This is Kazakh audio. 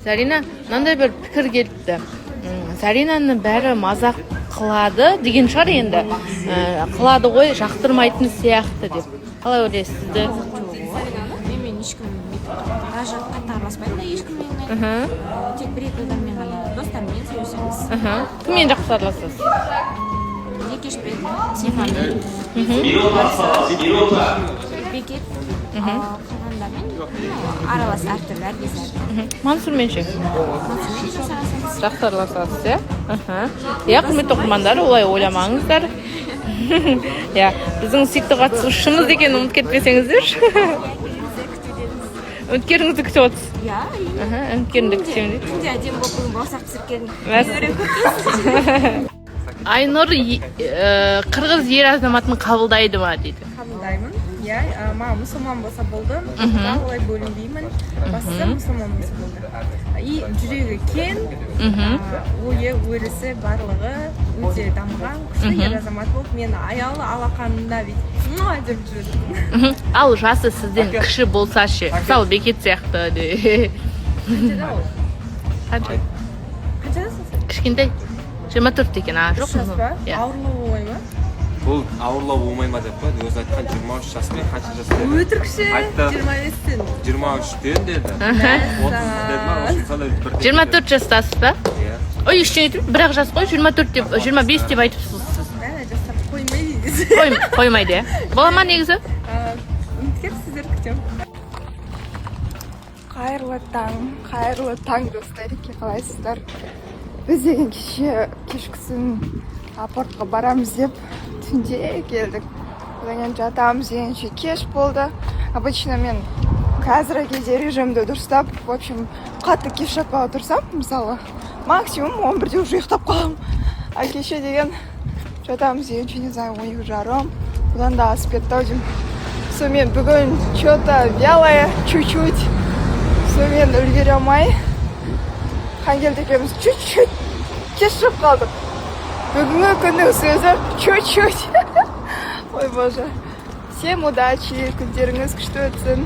Зарина мынандай бір пікір келіпті. Заринаны бәрі мазақ қылады деген шығар енді. Қылады ғой, жақтырмайтын сияқты деп. Қалай ойлайсыз сізді? Мен ешкім даже қатты араласпаймын да ешкіммен. Тек бір-екі адаммен ғана достармен сөйлесеміз. Кіммен жақсы араласасыз? Екешпен, Тимамен, Бекет, қалғандармен аралас әртүрлі әркез. Мансұрмен ше? Мансұрмен жасарасыз. Жақсы араласасыз, иә? Иә, құрметті оқырмандар, олай ойламаңыздар. Иә, біздің сүйікті қатысушымыз екенін ұмытып кетпесеңіздерші. Үміткеріңізді күтіп отырсыз? Иә, үміткеріңді күтемін дейді. күнде әдемі болып бүгін бауырсақ пісірген. Айнұр қырғыз ер азаматын қабылдайды ма дейді. Қабылдаймын. Иә, маған мұсылман болса болды. Олай бөлінбеймін. Бастысы мұсылман болса болды. И жүрегі кең, ойы, өрісі, барлығы өте дамыған, күшті ер азамат болып, мені аялы алақанында деп жүрді. Ал жасы сізден кіші болса ше, мысалы Бекет сияқты де. Қаншада ол? Қанша? Қаншадасың? Кішкентай. 24 екен, жоқ жас па? Иә. Ауырлау болмай ма? Бұл ауырлау болмай ма деп па? Өзі айтқан 23 жаспен қанша жас деді? Өтірікші, Айтты. 25-тен. 23-тен деді. 30 деді ма? Осы сондай бір деді. 24 жастасыз ба? Иә. Ой, ештеңе етіп, бірақ жас қой, 24 деп, 25 деп айтыпсыз сіз. Жастар қоймай дейсіз. Қоймайды, иә? Бола ма негізі? Үміткер сіздер күтемін. Қайырлы таң достар, қалайсыздар? Біз деген кешкісін апортқа барамыз деп түнде келдік. Одан кейін жатамыз дегенше кеш болды. Обычно мен қазіргі кезде режимді дұрыстап, в общем, қатты кеш жатпауға тұрсам, мысалы, максимум 11-де уже ұйықтап қаламын. А кеше деген жатамыз дегенше, не знаю, 10 жарым. Одан да асып кетті ау деймін. Сонымен бүгін что-то вялое, чуть-чуть. Сонымен үлгере алмай. Хангелді екеуміз чуть-чуть кеш шығып қалдық. Бүгінгі күннің сөзі чуть-чуть. Ой, боже. Всем удачи, күндеріңіз күшті өтсін.